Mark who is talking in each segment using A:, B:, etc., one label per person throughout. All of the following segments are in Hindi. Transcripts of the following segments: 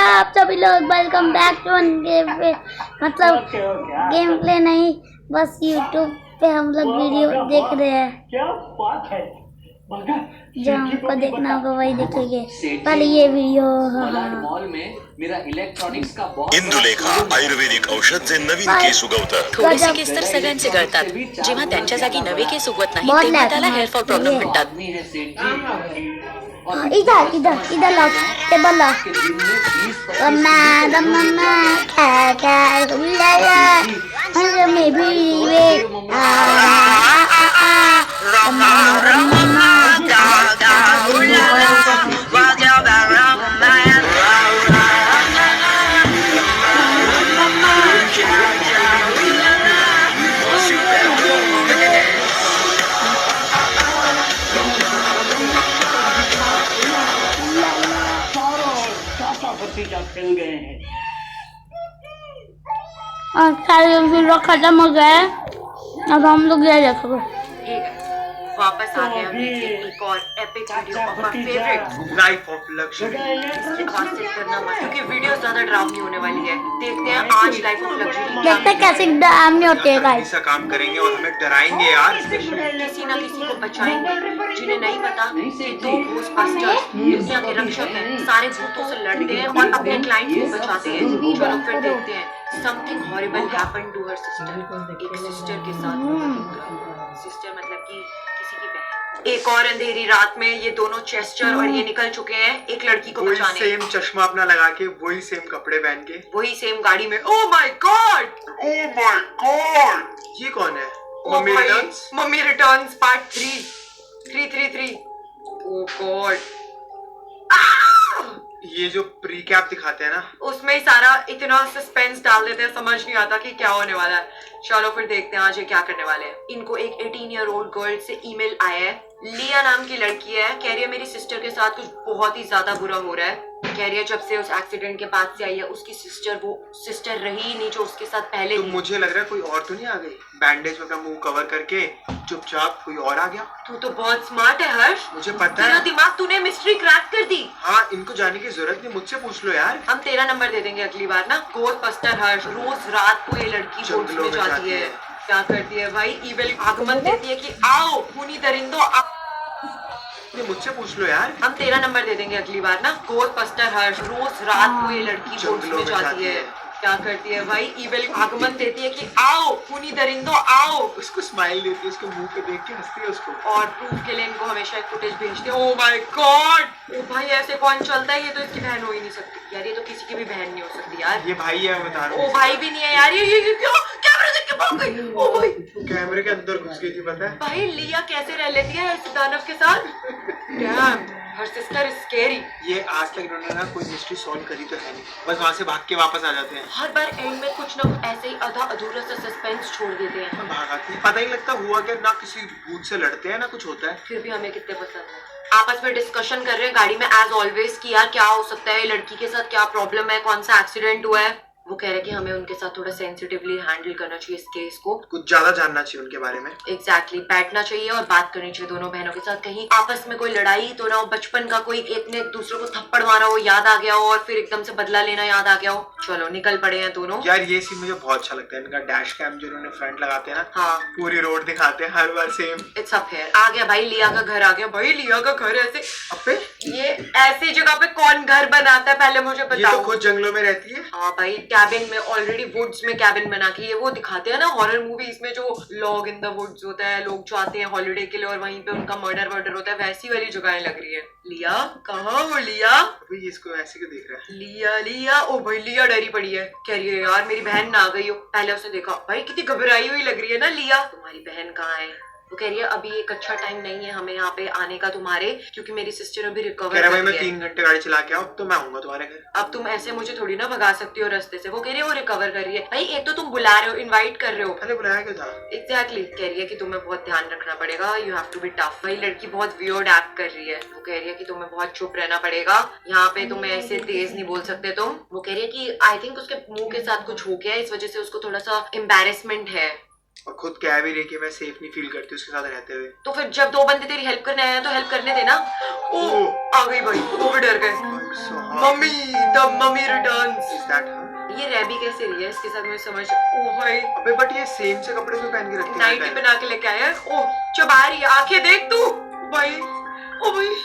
A: आप सभी लोग, वेलकम बैक टू गेम पे। मतलब गेम प्ले नहीं, बस यूट्यूब पे हम लोग वीडियो देख रहे हैं।
B: क्या बात है?
A: जो हमको देखना होगा वही देखेंगे। पहले ये वीडियो
C: मॉल में मेरा इलेक्ट्रॉनिक्स का
D: इंदुलेखा आयुर्वेदिक औषध जे नवीन केस उगवतं.
E: थोडेसे केस तर सगळ्यांचे गळतात. जेव्हा त्यांच्या जागी नवे केस उगवत नाही तेव्हा त्याला हेअरफॉल प्रॉब्लेम म्हणतात.
A: इधर इधर इधर ला टेबल ला मम्मा में भी वे
B: खेल गए हैं।
A: और सारे वीडियो खत्म हो गए। अब हम लोग ये देखोगे
E: वापस आ गए हमने एक और epic video of our favourite
F: life of luxury.
E: इसकी आवाज सेट करना मत क्योंकि वीडियो ज्यादा डरावनी होने वाली है। देखते हैं आज लाइफ ऑफ लग्जरी
A: देखते कैसे डरावनी होते हैं गाइस।
F: ऐसा काम करेंगे और हमें डराएंगे यार।
E: किसी ना किसी को बचाएंगे। जिन्हें नहीं पता कि दो घोस्टबस्टर्स दुनिया के रक्षक हैं, सारे भूतों से लड़ते हैं और अपने क्लाइंट्स को बचाते हैं। चलो फिर देखते हैं। Something horrible happened to her sister. एक सिस्टर के साथ, सिस्टर मतलब कि किसी की बहन। एक और अंधेरी रात में ये दोनों चेस्टर और ये निकल चुके हैं एक लड़की को बचाने।
F: सेम चश्मा अपना लगा के, वही सेम कपड़े पहन के,
E: वही सेम गाड़ी में। Oh my God,
F: oh my God, ये कौन है? Mummy returns.
E: Mummy returns part 333। ओह गॉड,
F: ये जो प्री कैप दिखाते हैं ना,
E: उसमें ही सारा इतना सस्पेंस डाल देते हैं, समझ नहीं आता कि क्या होने वाला है। चलो फिर देखते हैं आज ये क्या करने वाले हैं। इनको एक 18 ईयर ओल्ड गर्ल से ईमेल आया है। लिया नाम की लड़की है, कह रही है मेरी सिस्टर के साथ कुछ बहुत ही ज्यादा बुरा हो रहा है। कह रही है जब से उस एक्सीडेंट के बाद से आई है उसकी सिस्टर वो सिस्टर रही ही नहीं जो उसके साथ पहले
F: तो
E: थी।
F: मुझे लग रहा है कोई और तो नहीं आ गई बैंडेज में अपना मुंह कवर करके चुपचाप कोई और आ गया।
E: तू तो बहुत स्मार्ट है हर्ष,
F: मुझे पता
E: तेरा
F: है।
E: दिमाग, तूने मिस्ट्री क्रैक कर दी।
F: हाँ, इनको जाने की जरूरत नहीं, मुझसे पूछ लो यार।
E: हम तेरा नंबर दे देंगे अगली बार ना। घोस्टबस्टर हर्ष, रोज रात को ये लड़की बोट्स में जाती है। क्या करती है भाई? ईमेल आगमन देती है कि आओ खूनी दरिंदो,
F: मुझसे पूछ लो यार।
E: हम तेरा नंबर दे देंगे अगली बार ना। घोस्टबस्टर हर्ष, रोज रात को ये लड़की बोट्स में जाती है। क्या करती है भाई? ईमेल आगमन देती है कि आओ खूनी दरिंदो आओ।
F: उसको स्माइल देती है, उसके मुंह पे देख के हंसती है उसको।
E: और प्रूफ के लिए इनको हमेशा एक फुटेज भेजते हैं। ओह माय गॉड, ओ भाई ऐसे कौन चलता है? ये तो इसकी बहन हो ही नहीं सकती यार, ये तो किसी की भी बहन नहीं हो सकती यार।
F: ये भाई है, मैं बता रहा हूँ।
E: ओ भाई भी नहीं है यार, ये क्यों कैमरे देख के भाग गई? ओ भाई
F: कैमरे के अंदर घुस गई थी, पता है?
E: भाई लिया कैसे रह लेती है इस दानव के साथ? Dam, her sister is scary.
F: ये आज तक इन्होंने ना कोई मिस्ट्री सॉल्व करी तो है नहीं, बस वहाँ से भाग के वापस आ जाते हैं।
E: हर बार एंड में कुछ ना कुछ ऐसे ही आधा अधूरा सा सस्पेंस छोड़ देते हैं।
F: भाग आती है, पता ही लगता हुआ क्या, ना किसी भूत से लड़ते हैं ना कुछ होता है।
E: फिर भी हमें कितने पसंद है। आपस में डिस्कशन कर रहे हैं गाड़ी में एज ऑलवेज कि यार क्या हो सकता है, लड़की के साथ क्या प्रॉब्लम है, कौन सा एक्सीडेंट हुआ है। वो कह रहे कि हमें उनके साथ थोड़ा सेंसिटिवली हैंडल करना चाहिए इस केस को।
F: कुछ ज्यादा जानना चाहिए उनके बारे में।
E: एग्जैक्टली, बैठना चाहिए और बात करनी चाहिए दोनों बहनों के साथ। कहीं आपस में कोई लड़ाई तो ना हो, बचपन का कोई एक ने दूसरे को थप्पड़ मारा हो याद आ गया हो और फिर एकदम से बदला लेना याद आ गया हो। चलो निकल पड़े हैं दोनों।
F: यार ये सीन मुझे बहुत अच्छा लगता है, इनका डैश कैम जो इन्होंने फ्रंट लगाते हैं ना,
E: हाँ
F: पूरी रोड दिखाते हैं हर बार सेम।
E: It's up here. आ गया भाई, लिया का घर आ गया। भाई लिया का घर ऐसे
F: अबे
E: ये ऐसी जगह पे कौन घर बनाता है पहले मुझे
F: ये तो
E: बताओ।
F: खुद जंगलों में रहती है।
E: हाँ भाई, कैबिन में ऑलरेडी वुड्स में कैबिन बना के, ये वो दिखाते हैं ना हॉरर मूवीज में जो लॉग इन द वुड्स होता है, लोग जाते हैं हॉलिडे के लिए और वहीं पे उनका मर्डर होता है, वैसी वाली जगहें लग रही है। लिया कहाँ हो लिया?
F: अभी इसको ऐसे क्यों देख रहा है?
E: लिया ओ भाई लिया डरी पड़ी है, कह रही है यार मेरी बहन ना आ गई हो। पहले उसने देखा भाई कितनी घबराई हुई लग रही है ना लिया। तुम्हारी बहन कहाँ है? वो कह रही है अभी एक अच्छा टाइम नहीं है हमें यहाँ पे आने का तुम्हारे, क्योंकि मेरी सिस्टर अभी रिकवर
F: कह रहा भाई मैं 3 घंटे गाड़ी चला के आऊँ तो मैं आऊंगा तुम्हारे घर।
E: अब तुम ऐसे मुझे थोड़ी ना भगा सकती हो रास्ते से। वो कह रही है वो रिकवर कर रही है। भाई एक तो तुम बुला रहे हो, इनवाइट कर रहे हो।
F: पहले बुलाया क्यों था?
E: एग्जैक्टली, कह रही है कि तुम्हें बहुत ध्यान रखना पड़ेगा, you have to be tough. भाई लड़की बहुत वियर्ड एक्ट कर रही है। वो कह रही है कि तुम्हें बहुत चुप रहना पड़ेगा, यहाँ पे तुम्हें ऐसे तेज नहीं बोल सकते तुम। वो कह रही है कि आई थिंक उसके मुंह के साथ कुछ हो गया है, इस वजह से उसको थोड़ा सा एम्बेरसमेंट है।
F: और खुद कह भी रही कि मैं सेफ नहीं फील करती उसके साथ रहते हुए।
E: तो फिर जब दो बंदे तेरी हेल्प करने आए हैं तो हेल्प करने देना। ओ आ गई भाई, वो भी डर गए। Mummy, the mummy returns.
F: Is that her?
E: ये रह भी कैसे रही है इसके साथ, मुझे समझ। ओ भाई
F: अबे बट ये सेम से कपड़े में पहन के रखती है।
E: नाइटी बना के लेके आया है। ओ चबा रही है, आंखें देख तू भाई। ओ भाई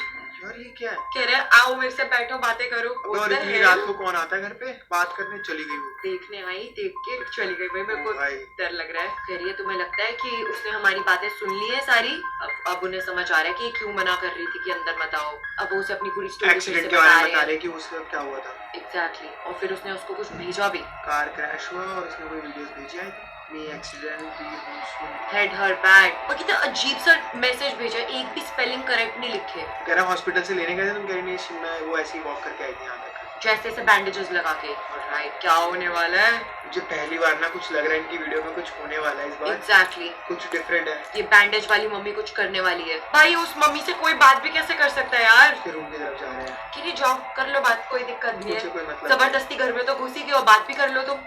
F: यार ये क्या है?
E: कह रहे हैं आओ मेरे से बैठो बातें करो।
F: अबे और इतनी रात को कौन आता है घर पे? बात करने चली गई वो।
E: देखने आई, देख के चली गई भाई। मेरे को
F: भाई।
E: डर लग रहा है। कह रही है तुम्हें लगता है कि उसने हमारी बातें सुन ली है सारी? अब उन्हें समझ आ रहा है कि क्यों मना कर रही थी कि अंदर मत आओ। अब वो उसे अपनी पूरी स्टोरी
F: एक्सीडेंट के बारे में बता रहे कि उसके साथ क्या हुआ था।
E: एग्जैक्टली। और फिर उसने उसको कुछ भेजा भी।
F: कार क्रैश हुआ और उसने कोई वीडियोस भेजी है। मी एक्सीडेंट
E: हेड हर बैड। और कितना अजीब सा मैसेज भेजा, एक भी स्पेलिंग करेक्ट नहीं लिखे।
F: कह रहा हॉस्पिटल से लेने गए थे, तुम कह रही नहीं मैं वो ऐसे ही वॉक करके आई थी यहाँ तक।
E: जैसे ऐसे बैंडेजेस लगा के। ऑलराइट, क्या होने वाला है?
F: मुझे पहली बार ना कुछ लग रहा है इनकी वीडियो में कुछ होने वाला है इस बार।
E: एग्जैक्टली।
F: कुछ डिफरेंट है।
E: ये बैंडेज वाली मम्मी कुछ करने वाली है। भाई उस मम्मी से कोई बात भी कैसे कर सकता है यार?
F: उसके रूम की तरफ जा रहे हैं।
E: कि नहीं जाओ कर लो बात, कोई दिक्कत नहीं
F: मुझे कोई
E: है।
F: मतलब
E: जबरदस्ती घर में तो घुसी गई और बात भी कर लो तुम।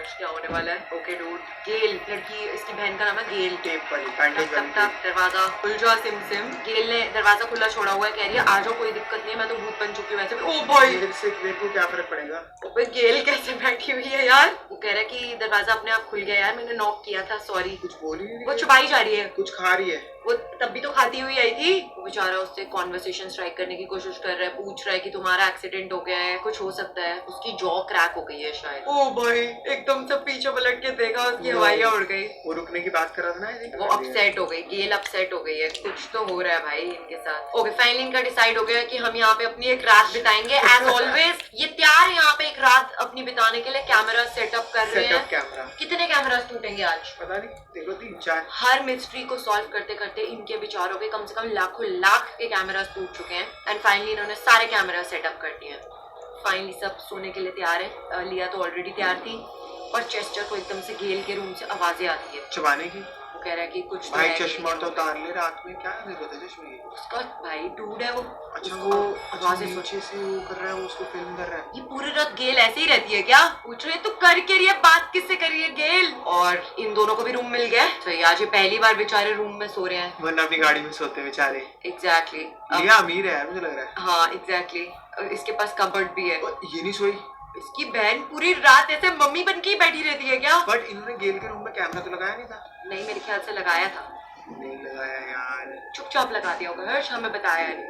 E: क्या होने वाला है? Okay dude. गेल लड़की, इसकी बहन का नाम है गेल।
F: टेप वाली बैंडेज
E: टप
F: वाली
E: टप दरवाजा खुल जा सिम सिम। गेल ने दरवाजा खुला छोड़ा हुआ है, कह रही है आ जाओ कोई दिक्कत नहीं है, मैं तो भूत बन चुकी हूँ वैसे भी। ओ भाई
F: मेरे को क्या फर्क पड़ेगा?
E: ओए गेल कैसे बैठी हुई है यार? वो कह रहा है कि दरवाजा अपने आप खुल गया यार, मैंने नॉक किया था, सॉरी।
F: कुछ बोल ही नहीं
E: वो
F: रही।
E: छुपाई जा रही है।
F: कुछ खा रही है।
E: वो तब भी तो खाती हुई आई थी। वो बेचारा उससे कॉन्वर्सेशन स्ट्राइक करने की कोशिश कर रहा है, पूछ रहा है कि तुम्हारा एक्सीडेंट हो गया है, कुछ हो सकता है। उसकी जॉ क्रैक हो गई है शायद। ओ भाई एकदम से पीछे पलट के देखा, उसकी हवाइयां उड़ गई।
F: वो रुकने की बात कर रहा था ना।
E: वो अपसेट हो गई, गेल अपसेट हो गई है। कुछ तो हो रहा है भाई इनके साथ। ओके फाइनली इनका डिसाइड हो गया कि हम यहाँ पे अपनी एक रात बिताएंगे एज ऑलवेज। ये तैयार है यहाँ पे एक रात अपनी बिताने के लिए। कैमरा सेटअप कर रहे हैं।
F: कैमरा।
E: कितने कैमरास टूटेंगे आज?
F: पता नहीं, देखो 3-4।
E: हर मिस्ट्री को सॉल्व करते करते इनके विचारों के कम से कम लाखों लाख के कैमरास टूट चुके हैं। एंड फाइनली इन्होंने सारे कैमरा सेटअप कर दिए हैं। फाइनली सब सोने के लिए तैयार है। लिया तो ऑलरेडी तैयार थी। और चेस्टर को एकदम से गेल के रूम से आवाजें आती है
F: चबाने की।
E: वो कह रहा है कि कुछ तो
F: भाई
E: है कि
F: चश्मा
E: नहीं।
F: तो उतार ले, रात में क्या जरूरत है चश्मे की?
E: उसका भाई डूड है वो।
F: अच्छा
E: उसको
F: वो
E: आवाजें सुन।
F: नीचे से वो कर रहा है, वो उसको फिल्म कर रहा है।
E: ये पूरी रात गेल ऐसे ही रहती है क्या? पूछ रहे तू कर के रही है, बात किससे कर रही है गेल? और इन दोनों को भी रूम मिल गया। तो आज ये पहली बार बेचारे रूम में सो रहे हैं।
F: वरना अपनी गाड़ी में सोते बेचारे।
E: एग्जैक्टली।
F: लिया अमीर है मुझे लग रहा है।
E: हाँ एग्जैक्टली। इसके पास कबर्ड भी है।
F: और ये नहीं सोई।
E: इसकी बहन पूरी रात ऐसे मम्मी बन के ही बैठी रहती है क्या?
F: बट इन्होंने गेल के रूम में कैमरा तो लगाया नहीं था।
E: नहीं मेरे ख्याल से लगाया था।
F: नहीं लगाया यार।
E: चुपचाप लगा दिया होगा हर्ष, हमें बताया नहीं।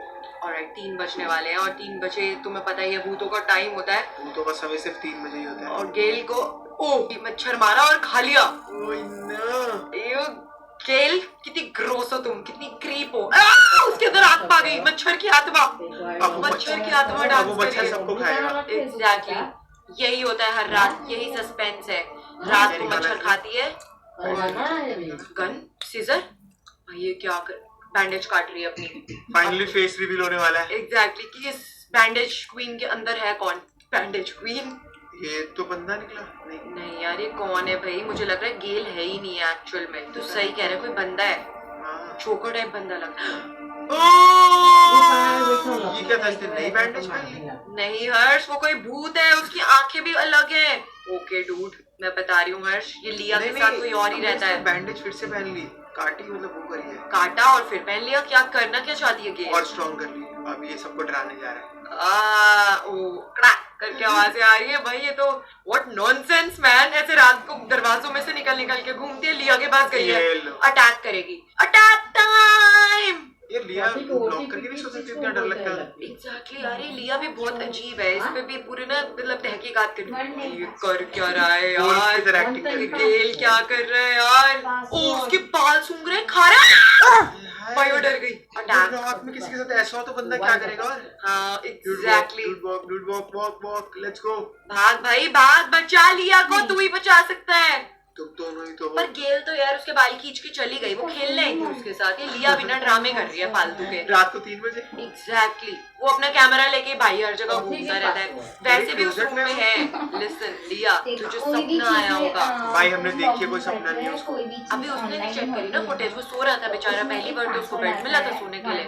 E: ऑलराइट 3 बजने वाले हैं और 3 बजे तुम्हें पता ही है भूतों का टाइम होता है।
F: भूतों का समय सिर्फ 3 बजे ही होता है।
E: और गेल को ये मच्छर मारा और खा लिया।
F: ओए ना।
E: एयो, गेल कितनी ग्रोस हो तुम, कितनी क्रीप हो। उसके अंदर आत्मा आ गई, मच्छर की आत्मा। मच्छर की आत्मा
F: अब
E: डांस
F: वो
E: कर
F: मच्छर
E: रही है।
F: सबको खाएगा।
E: एग्जैक्टली यही होता है हर रात, यही सस्पेंस है। रात को मच्छर खाती है। गन सीजर ये क्या कर, बैंडेज काट रही है अपनी।
F: फाइनली फेस रिवील होने वाला है।
E: एग्जैक्टली कि इस बैंडेज क्वीन के अंदर है कौन? Bandage queen?
F: ये तो बंदा निकला नहीं।
E: नहीं यार ये कौन है भाई? मुझे लग रहा है गेल है ही नहीं है एक्चुअल में। तो सही कह रहे कोई बंदा है।
F: हाँ।
E: चोकर टाइप बंदा लग।
F: ये क्या था? इसने नई बैंडेज पहन ली?
E: नहीं हर्ष वो कोई भूत है, उसकी आंखें भी अलग है। ओके डूड मैं बता रही हूँ हर्ष, ये लिया के साथ कोई और ही रहता है।
F: बैंडेज फिर से पहन ली, काटी मतलब वो करी है।
E: काटा और फिर पहन लिया। क्या करना क्या चाहती है गेल?
F: और स्ट्रॉन्ग कर ली। अब ये सबको डराने जा रहा है।
E: क्रैक करके आवाजें आ रही है भाई। ये तो व्हाट नॉनसेंस मैन। ऐसे रात को दरवाजों में से निकल के घूमती है। लिया के पास गई है, अटैक करेगी। Attack time.
F: ये लिया ब्लॉक करके नहीं सो सकती, इतना डर लगता है।
E: एग्जैक्टली यार ये लिया भी बहुत अजीब है। इस पे भी पूरे ना मतलब तहकीकात कर कर क्या रहा है यार?
F: एक्टिंग कर रही है।
E: गेल क्या कर रहा है यार? ओ उसके बाल सूंघ रहे हैं, खा रहा है। भाई वो डर गई। अटैक।
F: रात में किसी के साथ ऐसा हो तो बंदा क्या करेगा? और
E: हाँ एग्जैक्टली।
F: Walk let's go.
E: भाग भाई भाग, बचा लिया को, तू ही बचा सकता है।
F: तुम दोनों ही तो हो।
E: पर गेल तो यार उसके बाल खींच के चली गई। वो खेलने आई थी उसके साथ। ये लिया बिना ड्रामे कर रही है फालतू के।
F: रात को 3 बजे।
E: एग्जैक्टली वो अपना कैमरा लेके भाई हर जगह घूमता रहता है। वैसे भी उस रूम में है। लिसन लिया तुझे सपना आया होगा।
F: भाई हमने देखी कोई सपना नहीं उसको।
E: अभी उसने नहीं चेक करी ना फुटेज। वो सो रहा था बेचारा, पहली बार तो उसको बेड मिला था सोने के लिए।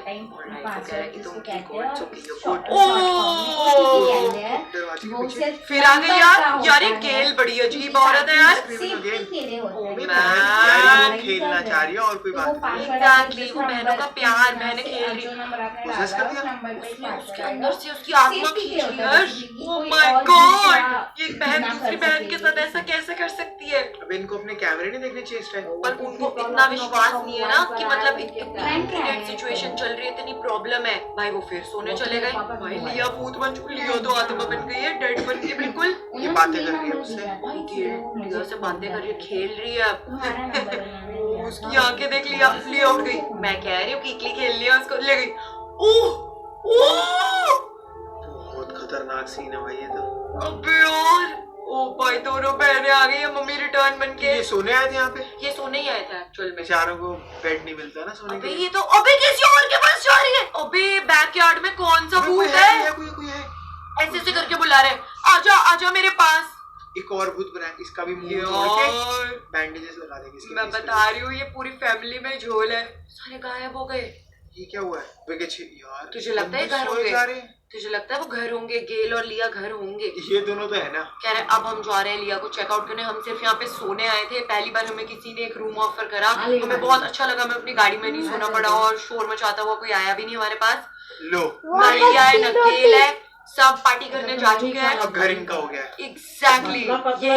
E: फिर आ गई यार। यार ये गेल बड़ी अजीब औरत है यार।
F: ओबे बहन खेलना चाह रही है और कोई बात नहीं।
E: एग्जैक्टली, वो बहनों का प्यार, बहनें खेल रही
F: प्रोसेस कर दिया।
E: उसके अंदर से उसकी आत्मा खींच रही है। ओह माय गॉड, एक बहन दूसरी बहन के साथ ऐसा कैसे कर सकती है?
F: अब इनको अपने कैमरे नहीं देखने चाहिए इस टाइम।
E: पर उनको इतना विश्वास नहीं है ना कि मतलब इतनी सिचुएशन चल रही है, इतनी प्रॉब्लम है। भाई वो फिर सोने चले गए। भाई लिया भूत बन चुकी, लिया तो आत्मा बन गई है, डेड बन गई बिल्कुल।
F: ये बातें कर रही है उससे।
E: लिया से बातें कर रही है, खेल रही है अब। उसकी आंखें देख, लिया लिया उठ गई। मैं कह रही हूँ कीकली खेल लिया, उसको ले गई। ओह ओह,
F: बहुत खतरनाक सीन है भाई ये तो।
E: अबे यार, ओ भाई दोनों बहनें आ गई है, मम्मी रिटर्न बन के।
F: ये सोने आए थे यहाँ पे?
E: ये सोने ही आया था एक्चुअल में।
F: बेचारों को बेड नहीं मिलता ना सोने के
E: अबे
F: लिए।
E: ये तो, अबे किसी और के पास जा रही है। अबे बैकयार्ड में कौन सा भूत है?
F: कोई है।
E: ऐसे ऐसे करके बुला रहे, आजा आजा मेरे पास।
F: एक और भूत बना, इसका भी मुंह तोड़ के बैंडेजेस लगा देंगे इसके।
E: मैं बता रही हूँ, ये पूरी फैमिली में झोल है। सारे गायब हो गए।
F: ये क्या हुआ है? यार
E: तुझे लगता है घर
F: सोए
E: होंगे?
F: जा रहे हैं।
E: तुझे लगता है वो घर होंगे? गेल और लिया घर होंगे?
F: ये दोनों तो है ना।
E: कह रहे अब हम जा रहे हैं लिया को चेकआउट करने। हम सिर्फ यहाँ पे सोने आए थे। पहली बार हमें किसी ने एक रूम ऑफर करा, हमें बहुत अच्छा लगा। हमें अपनी गाड़ी में नहीं सोना पड़ा और शोर मचाता हुआ कोई आया भी नहीं हमारे पास।
F: लो
E: ना लिया है ना गेल है, सब पार्टी करने जा चुके हैं।
F: अब घर इनका हो गया है।
E: Exactly,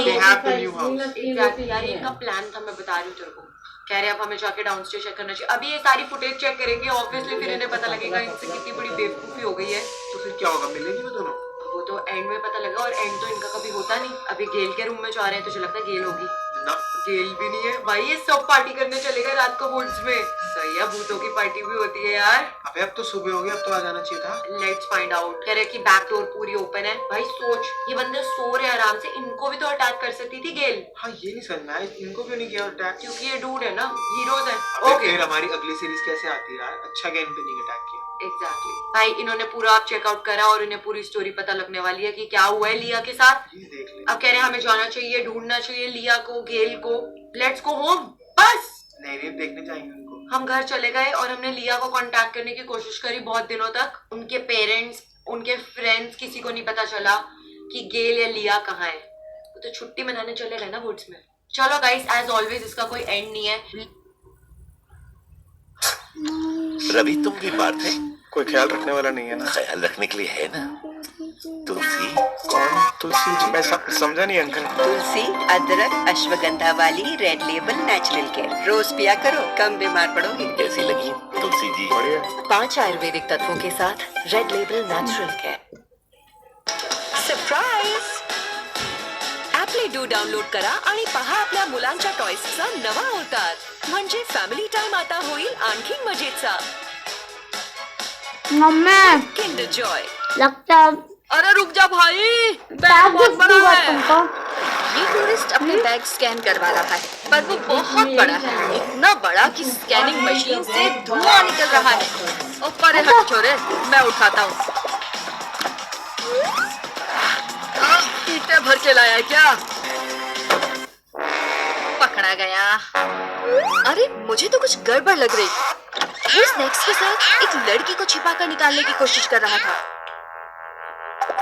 F: They have the new house.
E: Exactly यार, इनका प्लान था, मैं बता रही हूँ तेरे को। कह रहे अब हमें जाके डाउनस्टेयर चेक करना चाहिए। अभी ये सारी फुटेज चेक करेंगे, ऑब्वियसली फिर इन्हें पता लगेगा इनसे कितनी बड़ी बेवकूफी हो गई है।
F: तो फिर क्या होगा? मिलेंगे वो दोनों?
E: वो तो एंड में पता लगा, और एंड तो इनका कभी होता नहीं। अभी गेल के रूम में जा रहे हैं, तुझे लगता है गेल होगी?
F: ना,
E: गेल भी नहीं है भाई। ये सब पार्टी करने चले गए रात को वुड्स में। सही है, भूतों की पार्टी भी होती है यार।
F: अबे अब तो सुबह हो गया, अब तो आ जाना चाहिए था।
E: Let's find out. कह रहे कि बैक डोर पूरी ओपन है। भाई सोच, ये बंदे सो रहे हैं आराम से, इनको भी तो अटैक कर सकती थी गेल।
F: हाँ ये नहीं समझ में आया, इनको क्यों नहीं किया अटैक?
E: क्योंकि ये डूड है ना, हीरोज है।
F: ओके, फिर हमारी अगली सीरीज कैसे आती है यार? अच्छा क्या इन पे नहीं अटैक किया?
E: एग्जैक्टली भाई, इन्होंने पूरा चेकआउट करा और इन्हें पूरी स्टोरी पता लगने वाली है कि क्या हुआ है लिया के साथ।
F: ये देख ले।
E: अब कह रहे हैं हमें जाना चाहिए, ढूंढना चाहिए लिया को, गेल को। लेट्स गो होम बस।
F: नहीं देखने जाएंगे उनको।
E: हम घर चले गए और हमने लिया को कांटेक्ट करने की कोशिश करी बहुत दिनों तक। उनके पेरेंट्स, उनके फ्रेंड्स, किसी को नहीं पता चला कि गेल या लिया कहाँ है। वो तो छुट्टी मनाने चले गए ना वुड्स में। चलो गाइस, एज ऑलवेज इसका कोई एंड नहीं है।
D: रवि तुम बीमार थे?
G: कोई ख्याल रखने वाला नहीं है ना?
D: ख्याल रखने के लिए है ना तुलसी।
G: कौन तुलसी जी? मैं समझा नहीं अंकल।
H: तुलसी, अदरक, अश्वगंधा वाली रेड लेबल नेचुरल केयर रोज पिया करो, कम बीमार पड़ोगे।
D: कैसी लगी तुलसी जी?
G: बढ़िया।
H: 5 आयुर्वेदिक तत्वों के साथ Red Label Natural Care. Surprise! ॲपले डू डाउनलोड करा आणि पहा आपल्या मुलांच्या टॉयजचा नवा अवतार. म्हणजे फॅमिली टाइम आता होईल आणखी मजेचा.
A: Mummy
H: Kinder Joy.
A: लगता है
E: अरे रुक जा भाई, बैग
A: बैग
E: बहुत बड़ा
A: हुआ
E: है।
A: तुमको।
H: ये टूरिस्ट अपने बैग स्कैन करवा रहा है, पर वो बहुत बड़ा है, इतना बड़ा कि स्कैनिंग मशीन से धुआं निकल रहा है.
E: ओ परे हट छोरे, मैं उठाता हूँ। ईंटें भर के लाया है क्या?
H: पकड़ा गया. अरे मुझे तो कुछ गड़बड़ लग रही. वो स्नैक्स के साथ एक लड़की को छिपाकर निकालने की कोशिश कर रहा था,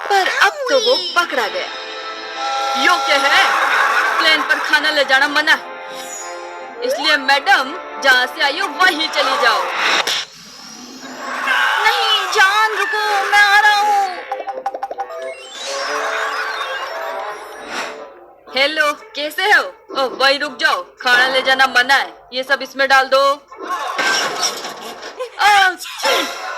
H: पर अब तो वो पकड़ा गया.
E: यो क्या है? प्लेन पर खाना ले जाना मना, इसलिए मैडम जहाँ से आई हो वहीं चली जाओ।
H: नहीं जान, रुको, मैं आ रहा हूँ.
E: हेलो, कैसे हो? ओ वहीं रुक जाओ, खाना ले जाना मना है, ये सब इसमें डाल दो।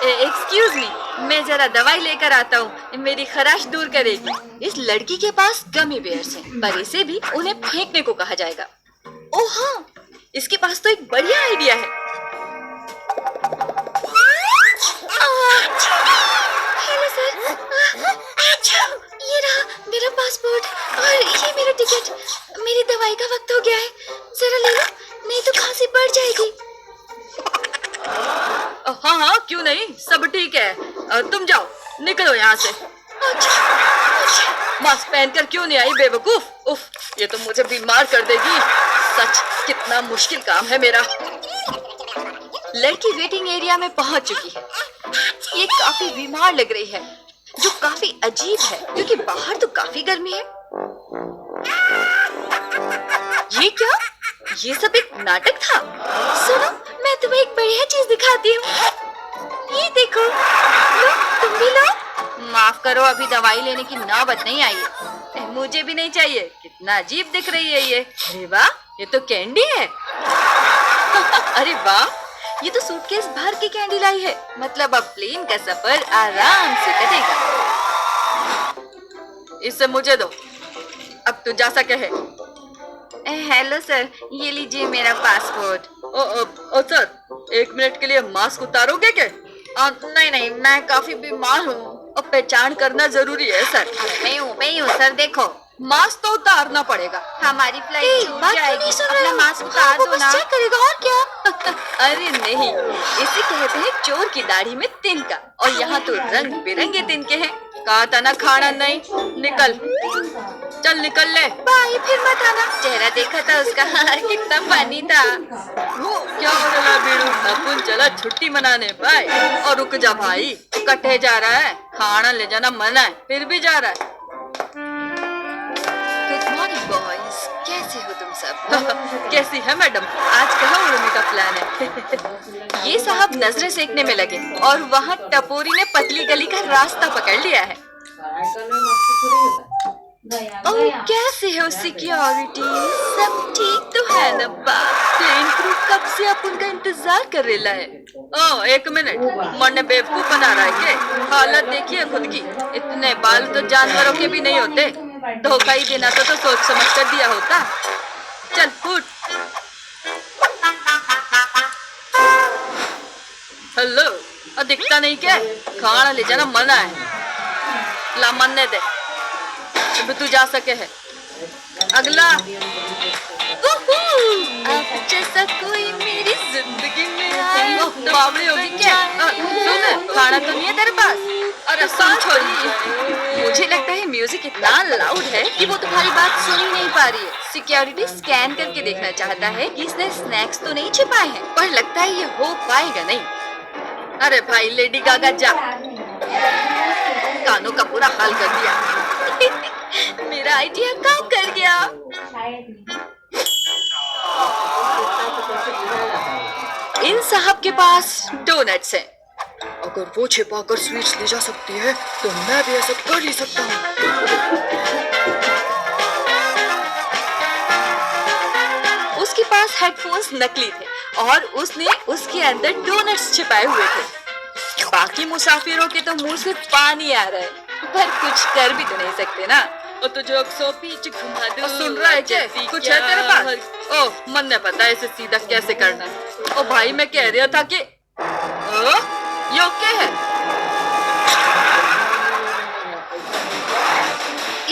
E: एक्सक्यूज मी, मैं जरा दवाई लेकर आता हूँ, मेरी खराश दूर करेगी.
H: इस लड़की के पास गमी बेयर्स हैं, पर इसे भी उन्हें फेंकने को कहा जाएगा. ओह हाँ, इसके पास तो एक बढ़िया आइडिया है. Hello sir. ये रहा मेरा पासपोर्ट और ये मेरा टिकट. मेरी दवाई का वक्त हो गया है, जरा ले लो, नहीं तो खांसी बढ़ जाएगी.
E: हाँ हाँ, क्यों नहीं, सब ठीक है. तुम जाओ, निकलो यहाँ से. मास्क पहनकर क्यों नहीं आई बेवकूफ? उफ, ये तो मुझे बीमार कर देगी. सच कितना मुश्किल काम है मेरा.
H: लड़की वेटिंग एरिया में पहुंच चुकी है. ये काफी बीमार लग रही है, जो काफी अजीब है क्योंकि बाहर तो काफी गर्मी है. ये क्या? ये सब एक नाटक था? सुनो, मैं तुम्हें एक बढ़िया चीज दिखाती हूँ। ये देखो, लो, तुम भी लो। माफ करो, अभी दवाई लेने की नौबत नहीं आई है। मुझे भी नहीं चाहिए। कितना अजीब दिख रही है ये। अरे वाह, ये तो कैंडी है। अरे वाह, ये तो सूटकेस भर की कैंडी लाई है। मतलब अब प्लेन का सफर आराम से कटेगा। इसे मुझे दो, अब तू जा सके है। हेलो सर, ये लीजिए मेरा पासपोर्ट। ओ सर, 1 मिनट के लिए मास्क उतारोगे क्या? नहीं नहीं, मैं काफी बीमार हूँ। अब पहचान करना जरूरी है सर। मैं हूँ सर, देखो मास्क तो उतारना पड़ेगा। हमारी फ्लाइट छूट जाएगी। अपना मास्क उतार दो ना। चेक करेगा और क्या? अरे नहीं, इसे कहते हैं चोर की दाढ़ी में तिनका। और यहाँ तो रंग बिरंगे तिनके हैं। कहा था ना खाना नहीं। निकल, चल निकल ले। भाई फिर मत आना। चेहरा देखा था उसका, कितना फनी था। वो क्या हो रहा है बीड़ू? अपन चला छुट्टी मनाने। भाई और रुक जा भाई, कटे जा रहा है। खाना ले जाना मना है, फिर भी जा रहा है। गुड मॉर्निंग बॉयज, कैसे हो तुम सब? कैसी है मैडम? आज कहाँ उड़ने का प्लान है? ये साहब नजरें सेकने में लगे और वहाँ टपोरी ने पतली गली का रास्ता पकड़ लिया है। ओह, कैसे हो सिक्योरिटी? सब ठीक तो है ना बाप? प्लेन क्रू कब से अपन का इंतजार कर रहा है। ओह, 1 मिनट, मन बेवकूफ बना रहा है क्या? हालत देखिए खुद की। इतने बाल तो जानवरों के भी नहीं होते। धोखा ही देना तो सोच समझ कर दिया होता। चल फुट। हेलो, दिखता नहीं क्या? खाना ले जाना मना है। ला मनने दे, अब तू जा सके है। अगला। अब जैसा कोई मेरी जिंदगी में आए। बावड़ी होगी क्या? सुन, खाना तो नहीं है तेरे पास? अरे सुन छोरी, मुझे लगता है म्यूजिक इतना लाउड है कि वो तुम्हारी बात सुन ही नहीं पा रही है। सिक्योरिटी स्कैन करके देखना चाहता है कि इसने स्नैक्स तो नहीं छिपाए हैं, पर लगता है ये हो पाएगा नहीं। अरे भाई, लेडी गागा जा, कानों का पूरा हाल कर दिया। मेरा आइडिया काम कर गया। इन साहब के पास डोनट्स हैं। अगर वो छिपाकर स्वीट्स ले जा सकती है तो मैं भी ऐसा कर ही सकता हूँ। उसके पास हेडफोन्स नकली थे और उसने उसके अंदर डोनट्स छिपाए हुए थे। बाकी मुसाफिरों के तो मुंह से पानी आ रहा है, पर कुछ कर भी तो नहीं सकते ना। और तुझे बीच घुमा दो। सुन रहा है क्या? कुछ है तेरे पास? ओह, मन ने पता है इसे सीधा कैसे करना है। ओ भाई, मैं कह रहा था कि ये ओके है।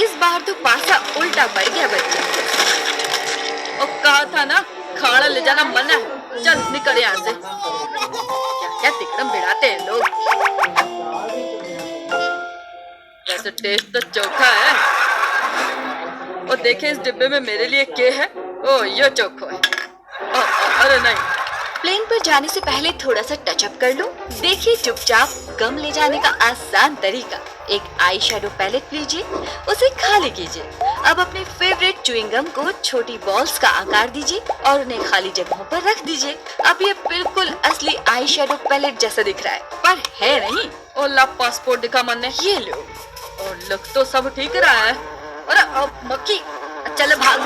H: इस बार तो पासा उल्टा पड़ गया बच्चा। और कहा था ना खाना ले जाना मना है। चल निकल यहाँ से। क्या क्या तिकड़म भिड़ाते हैं लोग। वैसे टेस्ट तो चोखा है। और देखे इस डिब्बे में मेरे लिए क्या है? ओ, ये चोखो है। अरे नहीं। प्लेन पर जाने से पहले थोड़ा सा टचअप कर लो। देखिए चुपचाप गम ले जाने का आसान तरीका। एक आई शेडो पैलेट लीजिए, उसे खाली कीजिए। अब अपने फेवरेट च्युइंग गम को छोटी बॉल्स का आकार दीजिए और उन्हें खाली जगहों पर रख दीजिए। अब ये बिल्कुल असली आई शेडो पैलेट जैसा दिख रहा है, पर है नहीं। और ला पासपोर्ट दिखा मन ने। ये लो। और लग तो सब ठीक रहा है। अरे मक्खी, चलो भाग।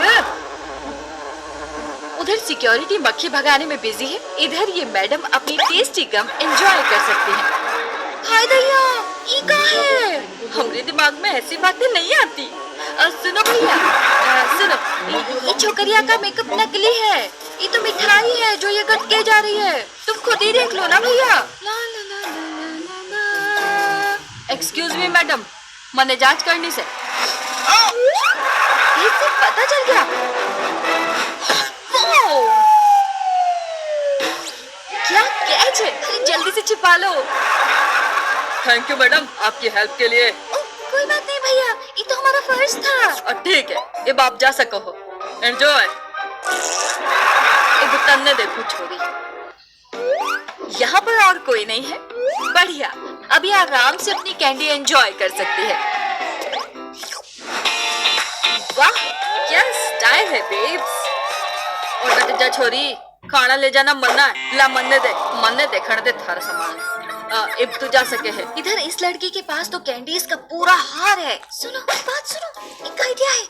H: उधर सिक्योरिटी मक्खी भगाने में बिजी है, इधर ये मैडम अपनी टेस्टी गम एंजॉय कर सकती हैं। हाय दैया, ये क्या है? हमारे दिमाग में ऐसी बातें नहीं आती। सुनो भैया, सुनो, ये छोकरिया का मेकअप नकली है। ये तो मिठाई है जो ये गटके जा रही है। तुम खुद ही देख लो ना भैया। एक्सक्यूज मी मैडम, मैंने जांच करनी से इससे पता चल गया। क्या कैच है? जल्दी से छिपा लो। थैंक यू मैडम, आपकी हेल्प के लिए। कोई बात नहीं भैया, ये तो हमारा फर्ज था। ठीक है, अब आप जा सको हो। एंजॉय। तन्ने देखो छोरी, यहाँ पर और कोई नहीं है। बढ़िया, अभी आराम से अपनी कैंडी एंजॉय कर सकती है। वाह, क्या स्टाइल है बेब्स। और डट जा छोरी, खाना ले जाना मन्ना है। ला मन्ने दे खड़ दे थारा सामान। अब तू जा सके है। इधर इस लड़की के पास तो कैंडीज का पूरा हार है। सुनो बात सुनो, एक आइडिया है।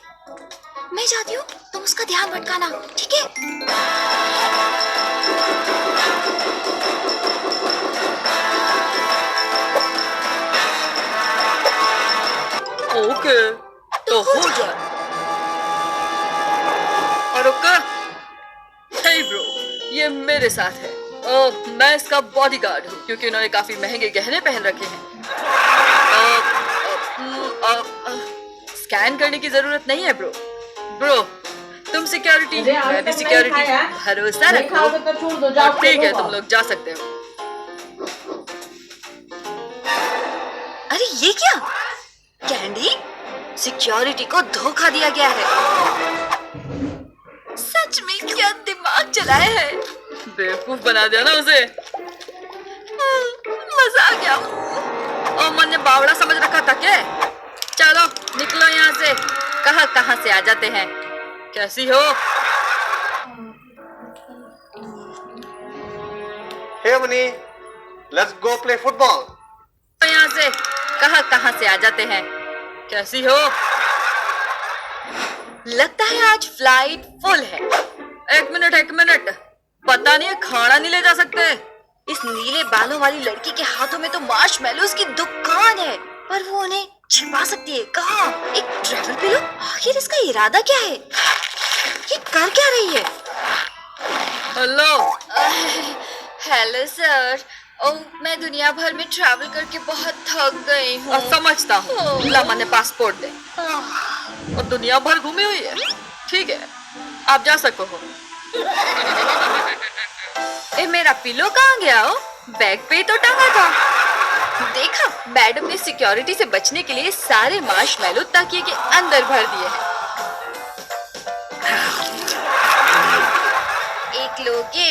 H: मैं जाती हूँ, तुम उसका ध्यान भटकाना, ठीक है? ओके, तो हो जाए। और ओके, हे ब्रो, ये मेरे साथ है। मैं इसका बॉडीगार्ड हूँ क्योंकि उन्होंने काफी महंगे गहने पहन रखे हैं। स्कैन करने की जरूरत नहीं है ब्रो, तुम सिक्योरिटी, मैं भी सिक्योरिटी, भरोसा रखो। ठीक है, तुम लोग जा सकते हो। अरे ये क्या? कैंडी, सिक्योरिटी को धोखा दिया गया है। सच में क्या दिमाग चलाया है? बेवकूफ बना दिया ना उसे। मजा आ गया। और मैंने बावड़ा समझ रखा था क्या? चलो निकलो यहाँ से। कहाँ से आ जाते हैं। कैसी हो?
F: Hey Mani, let's go play football.
H: यहाँ से कहाँ से आ जाते हैं। कैसी हो? लगता है आज फ्लाइट फुल है। एक मिनट, पता नहीं खाना नहीं ले जा सकते। इस नीले बालों वाली लड़की के हाथों में तो मार्शमैलोज की दुकान है, पर वो उन्हें छिपा सकती है। कहाँ? एक ट्रैवल पिलो? आखिर इसका इरादा क्या है? ये कर क्या रही है? Hello sir. मैं दुनिया भर में ट्रैवल करके बहुत थक गई हूँ। समझता हूँ। ला मैंने पासपोर्ट दे। और दुनिया भर घूमी हुई है। ठीक है, आप जा सको हो। मेरा पिलो कहाँ गया हो? बैग पे ही तो टंगा था। देखा, मैडम ने सिक्योरिटी से बचने के लिए सारे मार्शमैलो तकिए के अंदर भर दिए हैं। एक लोगे।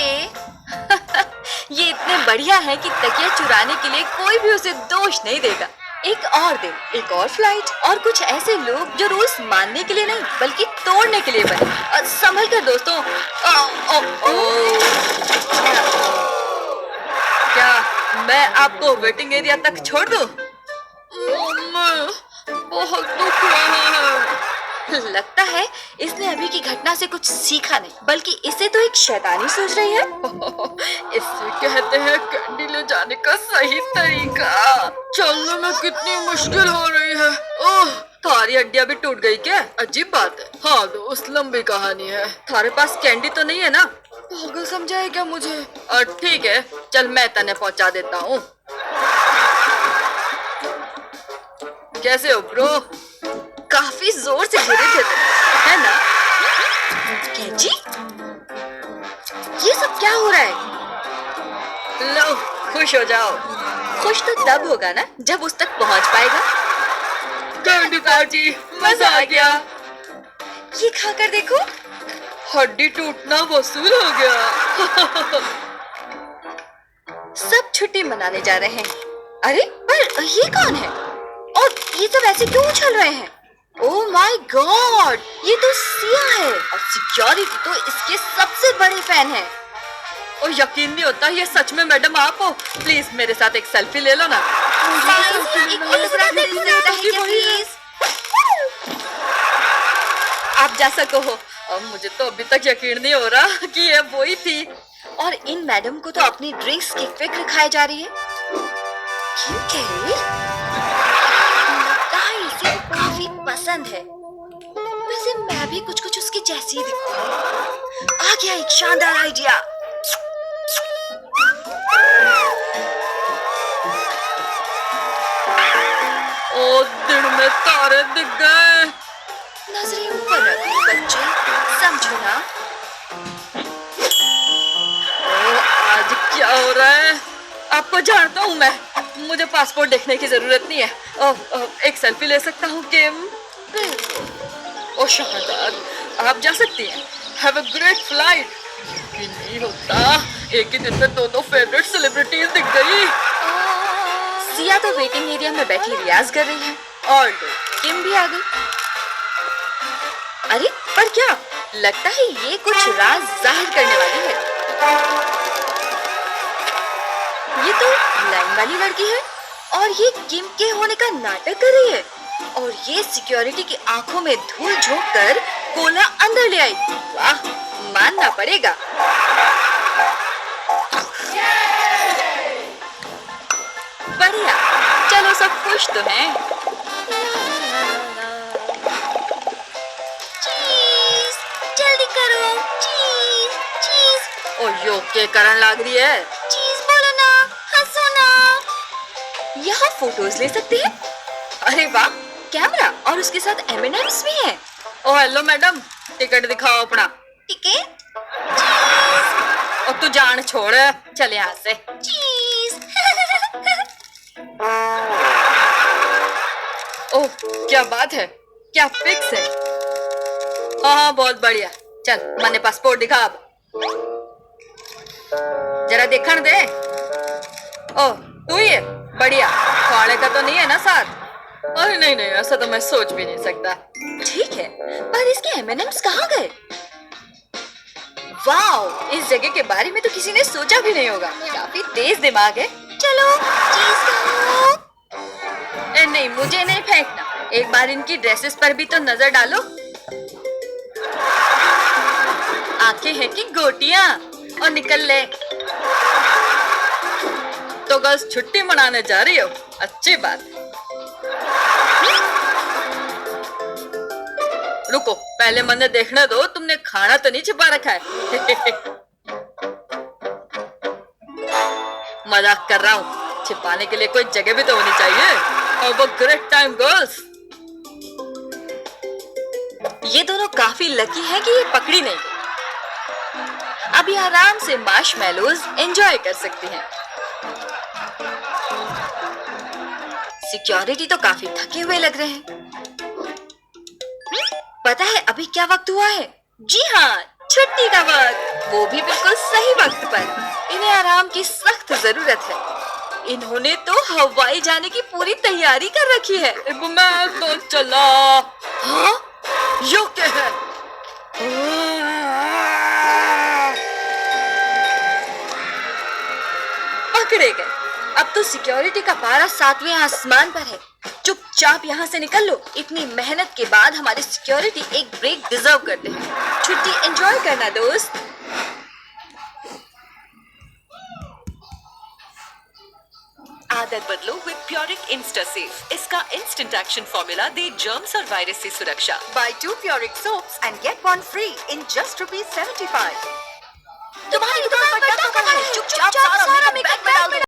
H: ये इतने बढ़िया है कि तकिया चुराने के लिए कोई भी उसे दोष नहीं देगा। एक और दिन, एक और फ्लाइट, और कुछ ऐसे लोग जो रूल्स मानने के लिए नहीं बल्कि तोड़ने के लिए बने। संभल कर दोस्तों। क्या मैं आपको वेटिंग एरिया तक छोड़ दूं? बहुत दुख रहा है। लगता है इसने अभी की घटना से कुछ सीखा नहीं, बल्कि इसे तो एक शैतानी सोच रही है। इससे कहते हैं कैंडी ले जाने का सही तरीका। चलने में कितनी मुश्किल हो रही है। ओह, थारी हड्डियां भी टूट गई क्या? अजीब बात है। हाँ दोस्त, लंबी कहानी है। थारे पास कैंडी तो नहीं है ना? पागल समझा है क्या मुझे? ठीक है, चल मैं तने पहुंचा देता हूँ। कैसे हो ब्रो? काफी जोर से गिरे थे तुम, है ना? कैंची? ये सब क्या हो रहा है? लो, खुश हो जाओ। खुश तो तब होगा ना जब उस तक पहुंच पाएगा। कैंडी पार्टी, मजा आ गया। ये खाकर देखो, हड्डी टूटना वसूल हो गया। सब छुट्टी मनाने जा रहे हैं। अरे पर ये कौन है? और ये सब ऐसे क्यों उछल रहे हैं? ओह माय गॉड, ये तो सिया है। और सिक्योरिटी तो इसके सबसे बड़े फैन है। और यकीन नहीं होता ये सच में मैडम आप हो। प्लीज मेरे साथ एक सेल्फी ले लो ना। आप जा सको हो। अब मुझे तो अभी तक यकीन नहीं हो रहा कि ये वही थी। और इन मैडम को तो अपनी ड्रिंक्स की फिक्र खाई जा रही है। क्योंकि इसे काफी पसंद है। वैसे मैं भी कुछ उसकी जैसी दिखती हूँ। आ गया एक शानदार आइडिया। ओ, दिन में तारे दिख गए। नजरें ऊपर रखो बच्चे, समझो ना। ओ, आज क्या हो रहा है? आपको जानता हूँ मैं। मुझे पासपोर्ट देखने की जरूरत नहीं है। एक सेल्फी ले सकता हूँ किम? ओ शानदार, आप जा सकती हैं। Have a great flight. नहीं होता, एक ही दिन में दो फेवरेट सेलिब्रिटीज दिख गई। सिया तो वेटिंग एरिया में बैठी रियाज कर रही है और किम भी आ गई। अरे पर क्या, लगता है ये कुछ राज जाहिर करने वाली है। ये तो लाइन वाली लड़की है और ये किम के होने का नाटक कर रही है और ये सिक्योरिटी की आंखों में धूल झोंक कर कोला अंदर ले आई। वाह, मानना पड़ेगा। बढ़िया, चलो सब खुश तो हैं। चीज, जल्दी करो, चीज, चीज। ओ यो के करन लग रही है। चीज बोलो ना, हंसो ना। यहाँ फोटोज ले सकते हैं। अरे वाह, कैमरा और उसके साथ M&M's भी हैं। ओ हेलो मैडम, टिकट दिखाओ अपना। टिकट? और तू जान छोड़, चल यहाँ से। चीज। ओह क्या बात है, क्या पिक्स है। हाँ बहुत बढ़िया, चल मैंने पासपोर्ट दिखा अब। जरा देखने दे। ओह तू ही है, बढ़िया। खाने का तो नहीं है ना साथ? अरे नहीं नहीं, ऐसा तो मैं सोच भी नहीं सकता। ठीक है, पर इसके M&M's कहाँ गए? वाओ, इस जगह के बारे में तो किसी ने सोचा भी नहीं होगा। काफी तेज दिमाग है। चलो चीज खाओ। नहीं, मुझे नहीं फेंकना। एक बार इनकी ड्रेसेस पर भी तो नजर डालो। आंखें हैं कि गोटियां? और निकल ले। तो गर्ल्स छुट्टी मनाने जा रही हो? अच्छी बात। रुको, पहले मैंने देखने दो, तुमने खाना तो नहीं छिपा रखा है। मजाक कर रहा हूँ, छिपाने के लिए कोई जगह भी तो होनी चाहिए। Have a great time, girls। ये दोनों काफी लकी हैं कि ये पकड़ी नहीं गई। अभी आराम से मार्शमैलोज एंजॉय कर सकती हैं। सिक्योरिटी तो काफी थके हुए लग रहे हैं। पता है अभी क्या वक्त हुआ है? जी हाँ, छुट्टी का वक्त। वो भी बिल्कुल सही वक्त पर। इन्हें आराम की सख्त जरूरत है। इन्होंने तो हवाई जाने की पूरी तैयारी कर रखी है। मैं तो चला। हाँ? यो क्या है? पकड़े गए। अब तो सिक्योरिटी का पारा 7वें आसमान पर है। चुपचाप यहाँ से निकल लो। इतनी मेहनत के बाद हमारे सिक्योरिटी एक ब्रेक डिजर्व करते हैं। छुट्टी एंजॉय करना दोस्त।
I: आदत बदलो विद प्योरिक इंस्टा सेफ। इसका इंस्टेंट एक्शन फॉर्मूला दे जर्म्स और वायरस से सुरक्षा।
H: Buy 2 Puric soaps and get 1 free in just ₹75। तुम्हारी दुकान पर क्या है? चुपचाप सारा मेकअप बैग में डाल दो।